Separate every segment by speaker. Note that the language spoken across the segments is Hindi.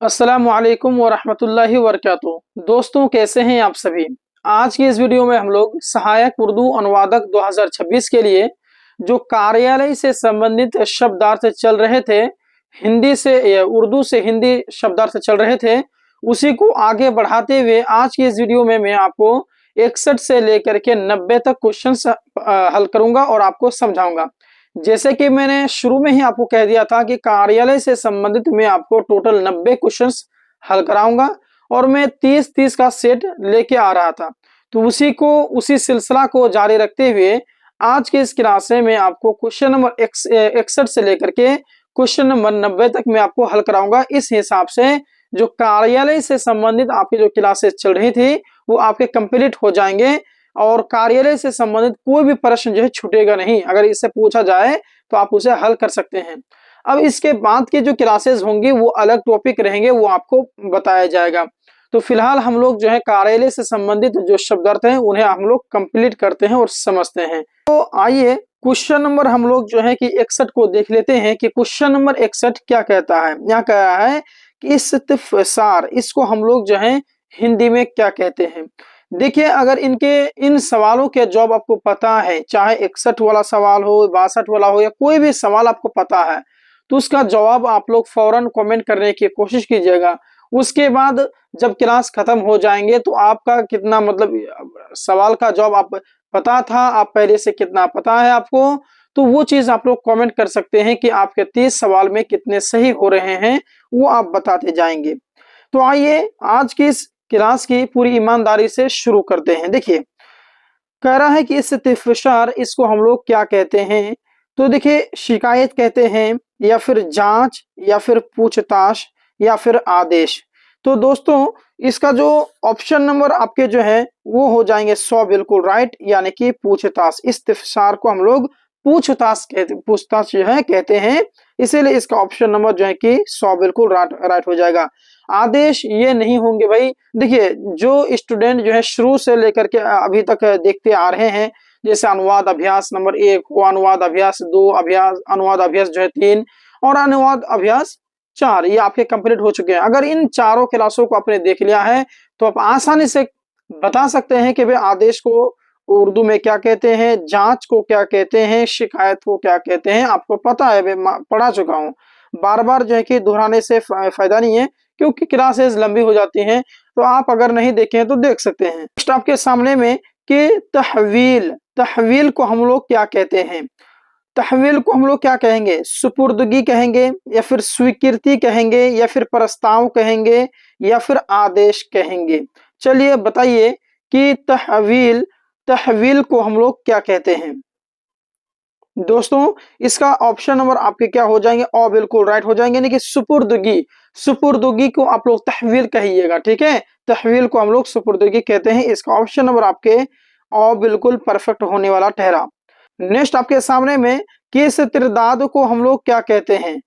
Speaker 1: अस्सलामुअलैकुम वरहमतुल्लाहि वबरकातुहू। दोस्तों, कैसे हैं आप सभी। आज की इस वीडियो में हम लोग सहायक उर्दू अनुवादक 2026 के लिए जो कार्यालय से संबंधित शब्दार्थ चल रहे थे, हिंदी से उर्दू से हिंदी शब्दार्थ चल रहे थे, उसी को आगे बढ़ाते हुए आज की इस वीडियो में मैं आपको 61 से लेकर के 90 तक क्वेश्चन हल करूंगा और आपको समझाऊंगा। जैसे कि मैंने शुरू में ही आपको कह दिया था कि कार्यालय से संबंधित मैं आपको टोटल 90 क्वेश्चंस हल कराऊंगा और मैं 30-30 का सेट लेके आ रहा था। तो उसी सिलसिला को जारी रखते हुए आज के इस क्लास में मैं आपको क्वेश्चन नंबर 61 से लेकर के क्वेश्चन नंबर 90 तक मैं आपको हल कराऊंगा। इस हिसाब से जो कार्यालय से संबंधित आपकी जो क्लासेस चल रही थी वो आपके कंप्लीट हो जाएंगे और कार्यालय से संबंधित कोई भी प्रश्न जो है छूटेगा नहीं। अगर इससे पूछा जाए तो आप उसे हल कर सकते हैं। अब इसके बाद के जो क्लासेस होंगी वो अलग टॉपिक रहेंगे, वो आपको बताया जाएगा। तो फिलहाल हम लोग जो है कार्यालय से संबंधित जो शब्दार्थ हैं उन्हें हम लोग कंप्लीट करते हैं और समझते हैं। तो आइए क्वेश्चन नंबर हम लोग जो है कि 61 को देख लेते हैं कि क्वेश्चन नंबर 61 क्या कहता है। यहाँ कह रहा है कि इस्तिफसार, इसको हम लोग जो है हिंदी में क्या कहते हैं। देखिए, अगर इन सवालों के जवाब आपको पता है, चाहे 61 वाला सवाल हो, 62 वाला हो, या कोई भी सवाल आपको पता है, तो उसका जवाब आप लोग फौरन कमेंट करने की कोशिश कीजिएगा। उसके बाद जब क्लास खत्म हो जाएंगे तो आपका कितना सवाल का जवाब आप पता था, आप पहले से कितना पता है आपको, तो वो चीज आप लोग कमेंट कर सकते हैं कि आपके 30 सवाल में कितने सही हो रहे हैं, वो आप बताते जाएंगे। तो आइए आज की इस क्लास की पूरी ईमानदारी से शुरू करते हैं। देखिए, कह रहा है कि इस्तिफसार, इसको हम लोग क्या कहते हैं। तो देखिए, शिकायत कहते हैं, या फिर जांच, या फिर पूछताछ, या फिर आदेश। तो दोस्तों, इसका जो ऑप्शन नंबर आपके जो है वो हो जाएंगे 100 बिल्कुल राइट, यानी कि पूछताछ। इस्तिफसार को हम लोग पूछताछ जो है कहते हैं, इसीलिए इसका ऑप्शन नंबर जो है कि 100 बिल्कुल राइट हो जाएगा। आदेश ये नहीं होंगे भाई। देखिए, जो स्टूडेंट जो है शुरू से लेकर के अभी तक देखते आ रहे हैं, जैसे अनुवाद अभ्यास नंबर 1 हो, अनुवाद अभ्यास 2, अनुवाद अभ्यास जो है 3 और अनुवाद अभ्यास 4, ये आपके कंप्लीट हो चुके हैं। अगर इन चारों क्लासों को आपने देख लिया है तो आप आसानी से बता सकते हैं कि भाई आदेश को उर्दू में क्या कहते हैं, जांच को क्या कहते हैं, शिकायत को क्या कहते हैं। आपको पता है, मैं पढ़ा चुका हूँ। बार बार जो है कि दोहराने से फायदा नहीं है, क्योंकि क्लासेस लंबी हो जाती हैं। तो आप अगर नहीं देखे हैं तो देख सकते हैं। नेक्स्ट आपके सामने में कि तहवील को हम लोग क्या कहते हैं। तहवील को हम लोग क्या कहेंगे, सुपुर्दगी कहेंगे, या फिर स्वीकृति कहेंगे, या फिर प्रस्ताव कहेंगे, या फिर आदेश कहेंगे। चलिए बताइए कि तहवील को हम लोग क्या कहते हैं। दोस्तों, इसका ऑप्शन नंबर आपके क्या हो जाएंगे, ओ बिल्कुल राइट हो जाएंगे, यानी कि सुपुर्दगी को आप लोग तहवील कहिएगा। ठीक है, तहवील को हम लोग सुपुर्दगी कहते हैं। इसका ऑप्शन नंबर आपके ओ बिल्कुल परफेक्ट होने वाला ठहरा। नेक्स्ट आपके सामने में किस इस्तिरदाद को हम लोग क्या कहते हैं।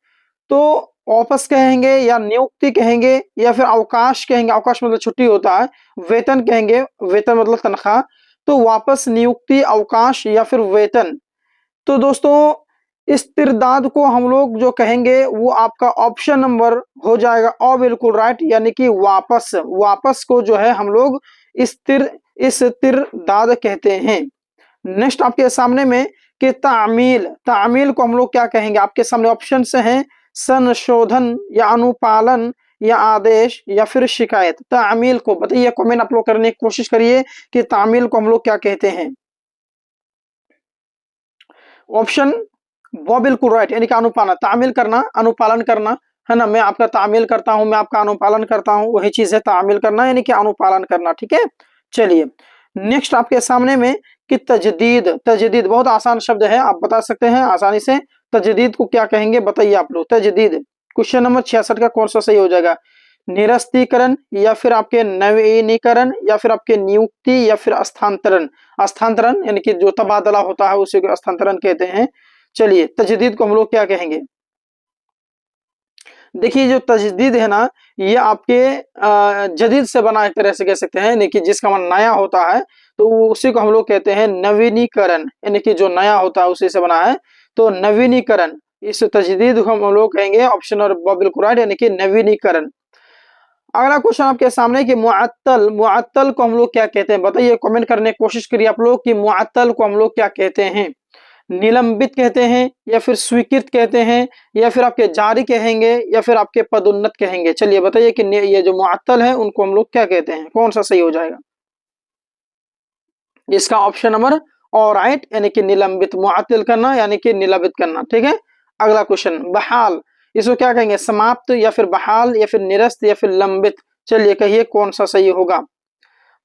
Speaker 1: तो ऑफिस कहेंगे, या नियुक्ति कहेंगे, या फिर अवकाश कहेंगे। अवकाश मतलब छुट्टी होता है। वेतन कहेंगे, वेतन मतलब तनख्वाह। तो वापस नियुक्ति, अवकाश, या फिर वेतन। तो दोस्तों, इस्तिरदाद को हम लोग जो कहेंगे वो आपका ऑप्शन नंबर हो जाएगा ओ बिल्कुल राइट, यानी कि वापस को जो है हम लोग इस्तिरदाद कहते हैं। नेक्स्ट आपके सामने में कि तामील को हम लोग क्या कहेंगे। आपके सामने ऑप्शन से हैं, संशोधन, या अनुपालन, या आदेश, या फिर शिकायत। तामील को बताइए, कमेंट आप लोग करने की कोशिश करिए कि तामील को हम लोग क्या कहते हैं। ऑप्शन वो बिल्कुल राइट, यानी कि अनुपालन, तामील करना, अनुपालन करना, है ना। मैं आपका तामील करता हूं, मैं आपका अनुपालन करता हूं, वही चीज है तामील करना, यानी कि अनुपालन करना। ठीक है, चलिए नेक्स्ट आपके सामने में कि तजदीद बहुत आसान शब्द है, आप बता सकते हैं आसानी से। तजदीद को क्या कहेंगे बताइए आप लोग। तजदीद क्वेश्चन नंबर 66 का कौन सा सही हो जाएगा। निरस्तीकरण, या फिर आपके नवीनीकरण, या फिर आपके नियुक्ति, या फिर स्थानांतरण यानी कि जो तबादला होता है उसी को स्थानांतरण कहते हैं। चलिए, तजदीद को हम लोग क्या कहेंगे। देखिए, जो तजदीद है ना, ये आपके जदीद से बना एक तरह से कह सकते हैं, यानी कि जिसका मन नया होता है तो उसी को हम लोग कहते हैं नवीनीकरण, यानी कि जो नया होता है उसी से बना है। तो नवीनीकरण, इस तजदीद को हम लोग कहेंगे ऑप्शन और बिल्कुल राइट, यानी कि नवीनीकरण। अगला क्वेश्चन आपके सामने कि मुअत्तल, मुअत्तल को हम लोग क्या कहते हैं, बताइए, कमेंट करने की कोशिश करिए आप लोग कि मुअत्तल को हम लोग क्या कहते हैं। निलंबित कहते हैं, या फिर स्वीकृत कहते हैं, या फिर आपके जारी कहेंगे, या फिर आपके पदोन्नत कहेंगे। चलिए बताइए कि ये जो मुअत्तल है उनको हम लोग क्या कहते हैं, कौन सा सही हो जाएगा। इसका ऑप्शन नंबर और राइट, यानी कि निलंबित, मुअत्तल करना यानी कि निलंबित करना। ठीक है। अगला क्वेश्चन बहाल, इसको क्या कहेंगे, समाप्त, या फिर बहाल, या फिर निरस्त, या फिर लंबित। चलिए कहिए कौन सा सही होगा।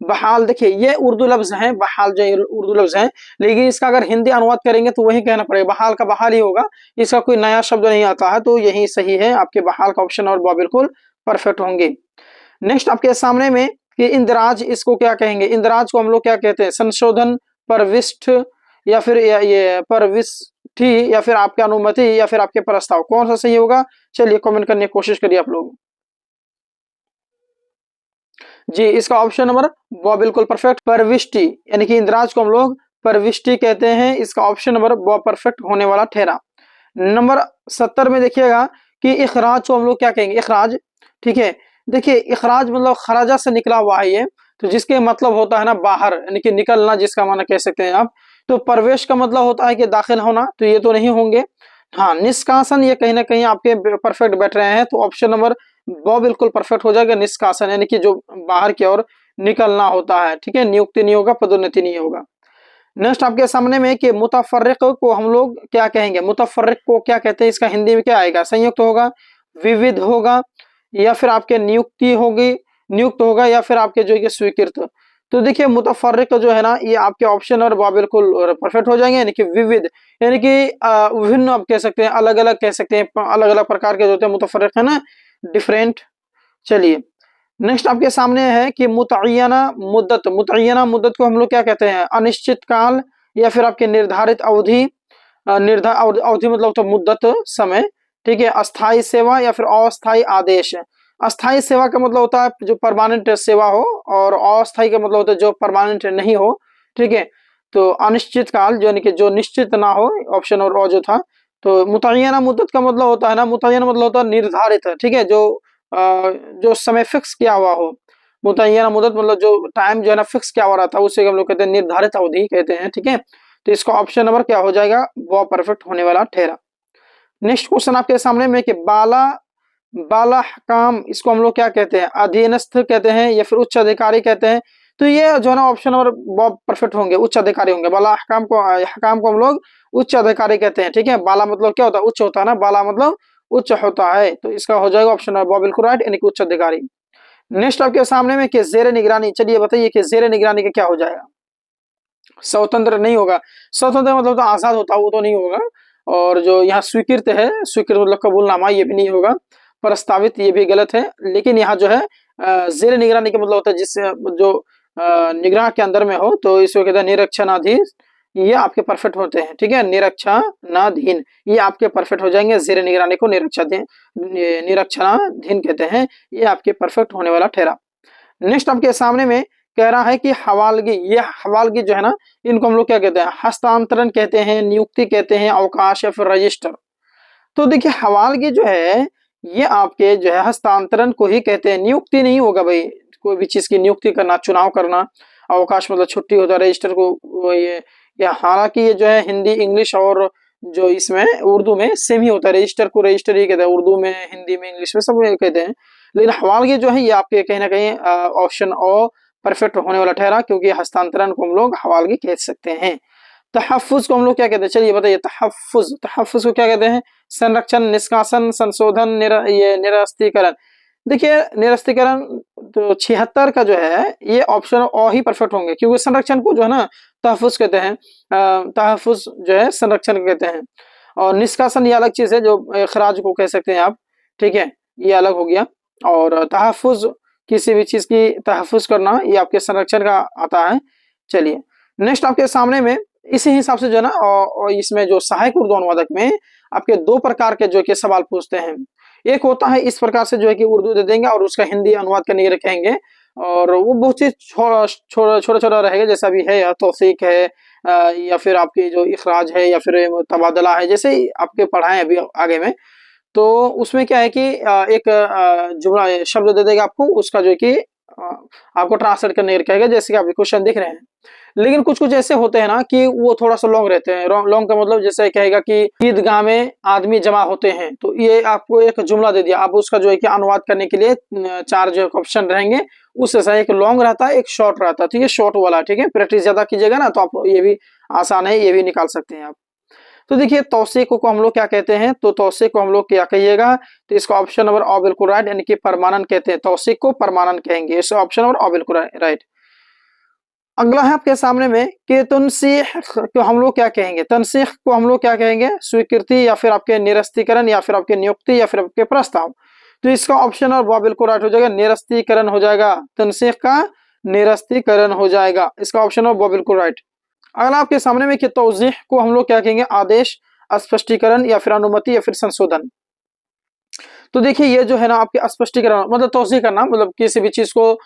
Speaker 1: बहाल, देखिए ये उर्दू लफ्ज है, बहाल जो उर्दू लफ्ज है, लेकिन इसका अगर हिंदी अनुवाद करेंगे तो वही कहना पड़ेगा, बहाल का बहाल ही होगा, इसका कोई नया शब्द नहीं आता है, तो यही सही है आपके बहाल का ऑप्शन, और बिल्कुल परफेक्ट होंगे। नेक्स्ट आपके सामने में कि इंदराज, इसको क्या कहेंगे, इंदराज को हम लोग क्या कहते हैं, संशोधन, परविष्ठ, या फिर ये परविष्टि, या फिर आपकी अनुमति, या फिर आपके प्रस्ताव, कौन सा सही होगा। चलिए कमेंट करने की कोशिश करिए आप लोग। जी, इसका ऑप्शन नंबर ब बिल्कुल परफेक्ट, परविष्टि, यानी कि इंद्राज को हम लोग परविष्टि कहते हैं, इसका ऑप्शन नंबर ब परफेक्ट होने वाला ठहरा। नंबर 70 में देखिएगा कि इखराज को हम लोग क्या कहेंगे, इखराज। ठीक है, देखिए इखराज मतलब खराजा से निकला हुआ है ये, तो जिसके मतलब होता है ना बाहर, यानी कि निकलना, जिसका माना कह सकते हैं आप। तो प्रवेश का मतलब होता है कि दाखिल होना, तो ये तो नहीं होंगे। हाँ, निष्कासन ये कहीं ना कहीं आपके परफेक्ट बैठ रहे हैं, तो ऑप्शन नंबर ब बिल्कुल परफेक्ट हो जाएगा, निष्कासन, यानी कि जो बाहर की ओर निकलना होता है। ठीक है, नियुक्ति नहीं होगा, पदोन्नति नहीं होगा। नेक्स्ट आपके सामने में कि मुतफर्रिक को हम लोग क्या कहेंगे, मुतफर्रिक को क्या कहते हैं, इसका हिंदी में क्या आएगा, संयुक्त होगा, विविध होगा, या फिर आपके नियुक्ति होगी, नियुक्त होगा, या फिर आपके जो है स्वीकृत। तो देखिए मुतफर्रिक जो है ना, ये आपके ऑप्शन और बिल्कुल परफेक्ट हो जाएंगे, यानी कि विविध, यानी कि विभिन्न आप कह सकते हैं, अलग अलग कह सकते हैं, अलग अलग प्रकार के जो होते हैं मुतफर्रिक है ना, डिफरेंट। चलिए नेक्स्ट आपके सामने है कि मुतय्यना मुद्दत, मुतय्यना मुद्दत को हम लोग क्या कहते हैं, अनिश्चित काल, या फिर आपके निर्धारित अवधि, अवधि मतलब तो मुद्दत, समय। ठीक है, अस्थाई सेवा, या फिर अस्थाई आदेश। अस्थाई सेवा का मतलब होता है जो परमानेंट सेवा हो, और अस्थाई का मतलब होता है जो परमानेंट नहीं हो। ठीक है, तो अनिश्चित काल जो, यानी कि जो निश्चित ना हो, ऑप्शन और जो था। तो मुतय्यना मुद्दत का मतलब होता है ना, मुतय्यना मतलब होता है निर्धारित। ठीक है, जो समय फिक्स किया हुआ हो। मुतय्यना मुद्दत मतलब जो टाइम जो है ना फिक्स किया हुआ रहता है, उसे हम लोग कहते हैं निर्धारित अवधि कहते हैं। ठीक है, तो इसका ऑप्शन नंबर क्या हो जाएगा, वो परफेक्ट होने वाला ठहरा। नेक्स्ट क्वेश्चन आपके सामने में कि बाला, बाला हकाम, इसको हम लोग क्या कहते हैं, अधीनस्थ कहते हैं, या फिर उच्च अधिकारी कहते हैं। तो ये जो है ना ऑप्शन नंबर बहुत परफेक्ट होंगे, उच्च अधिकारी होंगे। बाला हकाम को हम लोग उच्च अधिकारी कहते हैं। ठीक है, बाला मतलब क्या होता है, उच्च होता है ना, बाला मतलब उच्च होता है, तो इसका हो जाएगा ऑप्शन नंबर बिल्कुल राइट, यानी कि उच्च अधिकारी। नेक्स्ट आपके सामने में कि जेर निगरानी, चलिए बताइए कि जेर निगरानी का क्या हो जाएगा। स्वतंत्र नहीं होगा, स्वतंत्र मतलब तो आजाद होता है, वो तो नहीं होगा। और जो यहाँ स्वीकृत है, स्वीकृत मतलब कबूलनामा, ये भी नहीं होगा। प्रस्तावित ये भी गलत है। लेकिन यहाँ जो है जेर निगरानी का मतलब होता है जिससे जो निगरान के अंदर में हो, तो इसको कहते हैं निरीक्षणाधीन, ये आपके परफेक्ट होते हैं। ठीक है, निरीक्षणाधीन, ये आपके परफेक्ट हो जाएंगे। जेर निगरानी को निरीक्षणाधीन कहते हैं, ये आपके परफेक्ट होने वाला ठहरा। नेक्स्ट आपके सामने में कह रहा है कि हवालगी, ये हवालगी जो है ना, इनको हम लोग क्या कहते हैं, हस्तांतरण कहते हैं, नियुक्ति कहते हैं, अवकाश, या फिर रजिस्टर। तो देखिए हवालगी जो है, ये आपके जो है हस्तांतरण को ही कहते हैं, नियुक्ति नहीं होगा भाई, कोई भी चीज की नियुक्ति करना, चुनाव करना। अवकाश मतलब छुट्टी होता है, रजिस्टर को ये हालांकि ये जो है हिंदी, इंग्लिश और जो इसमें उर्दू में सेम ही होता है। रजिस्टर को रजिस्टर ही कहते हैं, उर्दू में, हिंदी में, इंग्लिश में सब कहते हैं। लेकिन हवालगी जो है ये आपके कहीं ना कहीं ऑप्शन ओ परफेक्ट होने वाला ठहरा, क्योंकि हस्तांतरण को हम लोग हवालगी कह सकते हैं। तहफ्फुज को हम लोग क्या कहते हैं, चलिए बताइए, तहफ्फुज, तहफ्फुज को क्या कहते हैं, संरक्षण, निष्कासन, संशोधन, ये निरस्तीकरण। देखिए निरस्तीकरण तो 76 का जो है ये ऑप्शन ओ ही परफेक्ट होंगे, क्योंकि संरक्षण को जो है ना तहफ्फुज कहते हैं, तहफ्फुज जो है संरक्षण कहते हैं। और निष्कासन ये अलग चीज है, जो खराज को कह सकते हैं आप। ठीक है, ये अलग हो गया। और तहफ्फुज किसी भी चीज की तहफ्फुज करना, ये आपके संरक्षण का आता है। चलिए नेक्स्ट आपके सामने में इसी हिसाब से जो है ना, और इसमें जो सहायक उर्दू अनुवादक में आपके दो प्रकार के जो कि सवाल पूछते हैं। एक होता है इस प्रकार से जो है कि उर्दू दे देंगे और उसका हिंदी अनुवाद करने के लिए कहेंगे, और वो बहुत ही छोटा छोटा रहेगा, जैसा भी है, या तौसीक है, या फिर आपकी जो इखराज है, या फिर तबादला है, जैसे आपके पढ़ाए अभी आगे में। तो उसमें क्या है कि एक जुमला शब्द दे देगा आपको, उसका जो है कि आपको ट्रांसलेट करने का कहेगा, जैसे कि आप क्वेश्चन देख रहे हैं। लेकिन कुछ कुछ ऐसे होते हैं ना कि वो थोड़ा सा लॉन्ग रहते हैं। लॉन्ग का मतलब जैसे कहेगा कि ईदगाह में आदमी जमा होते हैं, तो ये आपको एक जुमला दे दिया, आप उसका जो है कि अनुवाद करने के लिए 4 जो ऑप्शन रहेंगे, उससे एक लॉन्ग रहता है, एक शॉर्ट रहता है। तो ये शॉर्ट वाला, ठीक है, प्रैक्टिस ज्यादा कीजिएगा ना तो आप ये भी आसान है, ये भी निकाल सकते हैं आप। तो देखिए तौसीक को हम लोग क्या कहते हैं, तो तौसीक को हम लोग क्या कहिएगा, तो इसका ऑप्शन नंबर ऑ बिल्कुल राइट, यानी कि परमानेंट कहते हैं, तौसीक को परमानेंट कहेंगे, इसका ऑप्शन नंबर ऑ बिल्कुल राइट। अगला है आपके सामने में कि तनसीह को हम लोग क्या कहेंगे, तनसीह को हम लोग क्या कहेंगे, स्वीकृति या फिर आपके निरस्तीकरण या फिर आपके नियुक्ति या फिर आपके प्रस्ताव। तो इसका ऑप्शन और बिल्कुल राइट हो जाएगा, निरस्तीकरण हो जाएगा, तनसीह का निरस्तीकरण हो जाएगा, इसका ऑप्शन और बिल्कुल राइट। अगला आपके सामने में कि तौजीह को हम लोग क्या कहेंगे, आदेश, स्पष्टीकरण या फिर अनुमति या फिर संशोधन। तो देखिए ये जो है ना आपके स्पष्टीकरण मतलब तौसीह करना, मतलब किसी भी चीज को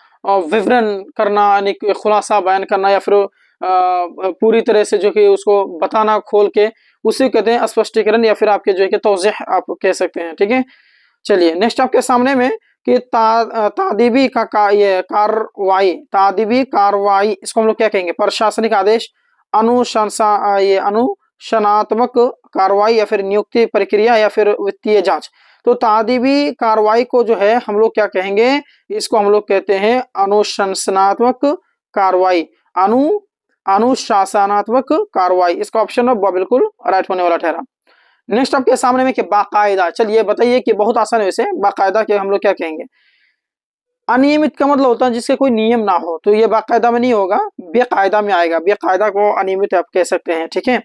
Speaker 1: विवरण करना, यानी खुलासा बयान करना या फिर पूरी तरह से जो कि उसको बताना खोल के, उसे कहते हैं स्पष्टीकरण या फिर आपके जो है कि तौजीह आप कह सकते हैं, ठीक है। चलिए नेक्स्ट आपके सामने में कि तादीबी ये कार्रवाई, तादीबी कार्रवाई इसको हम लोग क्या कहेंगे, प्रशासनिक आदेश, ये अनुशासनात्मक कार्रवाई या फिर नियुक्ति प्रक्रिया या फिर वित्तीय जांच। तो तादीबी कार्रवाई को जो है हम लोग क्या कहेंगे, इसको हम लोग कहते हैं अनुशासनात्मक कार्रवाई, अनुशासनात्मक कार्रवाई, इसका ऑप्शन बिल्कुल राइट होने वाला ठहरा। नेक्स्ट आपके सामने में कि बाकायदा, चलिए बताइए कि बहुत आसान है वैसे, बाकायदा के हम लोग क्या कहेंगे, अनियमित का मतलब होता है जिसके कोई नियम ना हो, तो ये बाकायदा में नहीं होगा, बेकायदा में आएगा, बेकायदा को अनियमित आप कह सकते हैं, ठीक है।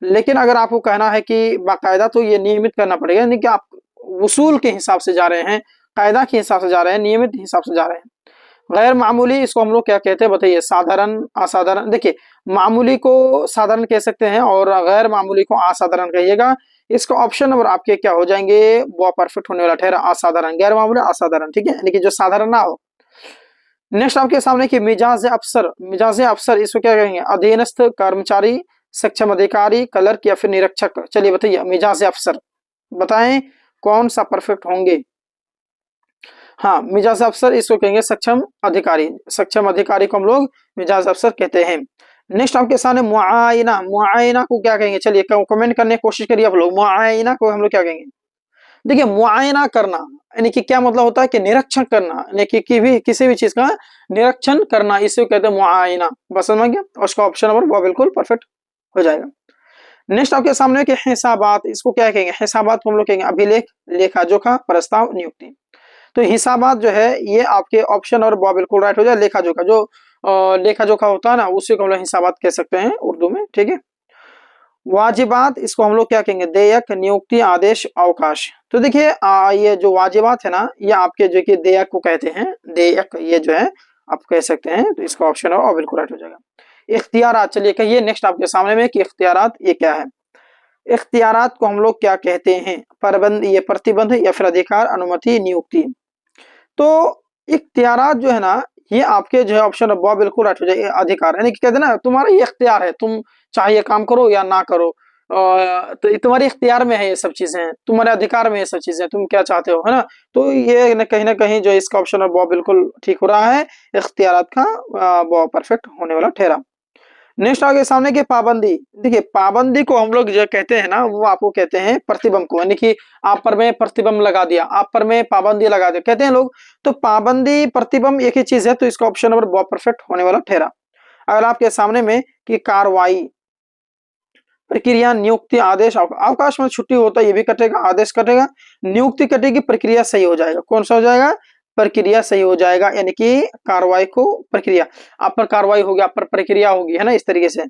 Speaker 1: लेकिन अगर आपको कहना है कि बाकायदा, तो ये नियमित करना पड़ेगा, यानी कि आप उसूल के हिसाब से जा रहे हैं, कायदा के हिसाब से जा रहे हैं, नियमित हिसाब से जा रहे हैं। गैर मामूली इसको हम लोग क्या कहते हैं बताइए, साधारण, असाधारण। देखिए मामूली को साधारण कह सकते हैं और गैर मामूली को असाधारण कहिएगा, इसका ऑप्शन नंबर आपके क्या हो जाएंगे, वो परफेक्ट होने वाला ठहरा, असाधारण, गैर मामूली असाधारण, ठीक है, यानी कि जो साधारण ना हो। नेक्स्ट आपके सामने की मिजाज अफसर, मिजाज अफसर इसको क्या कहेंगे, अधीनस्थ कर्मचारी, सक्षम अधिकारी, क्लर्क या फिर निरीक्षक। चलिए बताइए मिजाज अफसर, बताएं कौन सा परफेक्ट होंगे। हाँ मिजाज अफसर इसको कहेंगे सक्षम अधिकारी, सक्षम अधिकारी को हम लोग मिजाज अफसर कहते हैं। नेक्स्ट आपके सामने मुआयना, मुआयना को क्या कहेंगे, चलिए कमेंट करने की कोशिश करिए आप लोग, मुआयना को हम लोग क्या कहेंगे। देखिए मुआयना करना यानी कि क्या मतलब होता है कि निरीक्षण करना, यानी कि भी किसी भी चीज का निरीक्षण करना, इसे कहते हैं मुआयना, बस समझ गया, और उसका ऑप्शन नंबर वो बिल्कुल परफेक्ट हो जाएगा। नेक्स्ट आपके सामने के हिसाबात, इसको क्या कहेंगे, हिसाबात को हम लोग कहेंगे अभिलेख, लेखा जोखा, प्रस्ताव, नियुक्ति। तो हिसाबात जो है ये आपके ऑप्शन और बिल्कुल राइट हो जाए, लेखा जोखा, जो लेखा जोखा होता है ना उसी को हम लोग हिसाबात कह सकते हैं उर्दू में, ठीक है। वाजिबात इसको हम लोग क्या कहेंगे, देयक, नियुक्ति, आदेश, अवकाश। तो देखिए ये जो वाजिबात है ना, ये आपके जो कि देयक को कहते हैं, देयक ये जो है आप कह सकते हैं, तो इसका ऑप्शन और बिल्कुल राइट हो जाएगा। इख्तियारात, चलिए कहिए नेक्स्ट आपके सामने में कि इख्तियारात ये क्या है। इख्तियारात को हम लोग क्या कहते हैं, प्रबंध, ये प्रतिबंध या फिर अधिकार, अनुमति, नियुक्ति। तो इख्तियारात जो है ना ये आपके जो है ऑप्शन बिल्कुल राइट हो जाए, अधिकार, यानी कि कहते हैं ना तुम्हारा ये इख्तियार है, तुम चाहे ये काम करो या ना करो, तो तुम्हारे इख्तियार में है, ये सब चीजें तुम्हारे अधिकार में, ये सब चीजें तुम क्या चाहते हो, है ना। तो ये ना कहीं जो इसका ऑप्शन बिल्कुल ठीक हो रहा है, इख्तियारात का वो परफेक्ट होने वाला ठहरा। नेक्स्ट आगे सामने की पाबंदी, देखिए पाबंदी को हम लोग जो कहते हैं ना वो आपको कहते हैं प्रतिबंध को, यानी कि आप पर मैं प्रतिबंध लगा दिया, आप पर मैं पाबंदी लगा दिया कहते हैं लोग। तो पाबंदी प्रतिबंध एक ही चीज है, तो इसका ऑप्शन नंबर बहुत परफेक्ट होने वाला ठहरा। अगर आपके सामने में कि कार्रवाई, प्रक्रिया, नियुक्ति, आदेश, अवकाश में छुट्टी होता है ये भी कटेगा, आदेश कटेगा, नियुक्ति कटेगी, प्रक्रिया सही हो जाएगा, कौन सा हो जाएगा, प्रक्रिया सही हो जाएगा, यानी कि कार्रवाई को प्रक्रिया, आप पर कार्रवाई होगी, आप पर प्रक्रिया होगी, है ना, इस तरीके से।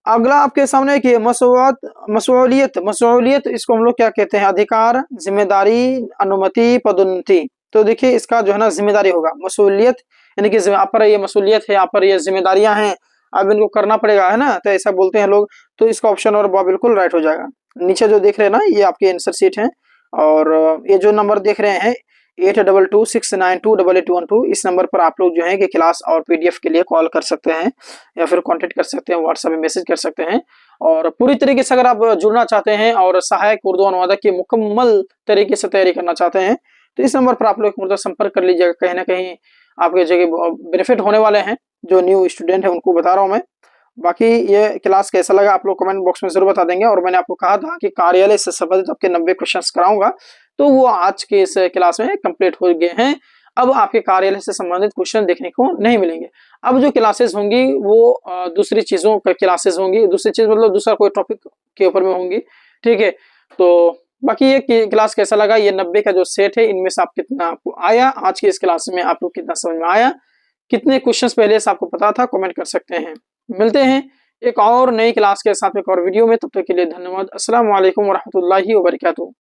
Speaker 1: अगला आपके सामने कि मसूलियत, मसूलियत इसको हम लोग क्या कहते हैं, अधिकार, जिम्मेदारी, अनुमति, पदोन्नति। तो देखिए इसका जो है ना जिम्मेदारी होगा, मसूलियत यानी कि आप पर ये मसूलियत है, आप पर ये जिम्मेदारियां हैं, अब इनको करना पड़ेगा, है ना, तो ऐसा बोलते हैं लोग। तो इसका ऑप्शन और बिल्कुल राइट हो जाएगा। नीचे जो देख रहे हैं ना ये आपके आंसर शीट है, और ये जो नंबर देख रहे हैं 8226928812, इस नंबर पर आप लोग जो है कि क्लास और पीडीएफ के लिए कॉल कर सकते हैं या फिर कांटेक्ट कर सकते हैं, व्हाट्सएप में मैसेज कर सकते हैं। और पूरी तरीके से अगर आप जुड़ना चाहते हैं और सहायक उर्दू अनुवादक की मुकम्मल तरीके से तैयारी करना चाहते हैं तो इस नंबर पर आप लोग मुझसे संपर्क कर लीजिएगा। कहीं ना कहीं आपके जगह बेनिफिट होने वाले हैं। जो न्यू स्टूडेंट है उनको बता रहा हूँ मैं। बाकी ये क्लास कैसा लगा आप लोग कमेंट बॉक्स में जरूर बता देंगे। और मैंने आपको कहा था कि कार्यालय से संबंधित आपके 90 क्वेश्चंस कराऊंगा, तो वो आज के इस क्लास में कंप्लीट हो गए हैं। अब आपके कार्यालय से संबंधित क्वेश्चन देखने को नहीं मिलेंगे। अब जो क्लासेस होंगी वो दूसरी चीजों का क्लासेस होंगी। दूसरी चीज मतलब दूसरा कोई टॉपिक के ऊपर में होंगी, ठीक है। तो बाकी ये क्लास कैसा लगा, ये 90 का जो सेट है इनमें से आप कितना आपको आया, आज की इस क्लास में आप लोग कितना समझ में आया, कितने क्वेश्चंस पहले से आपको पता था, कमेंट कर सकते हैं। मिलते हैं एक और नई क्लास के साथ एक और वीडियो में, तब तक के लिए धन्यवाद। अस्सलाम वालेकुम वरहमतुल्लाहि वबरकातुहू।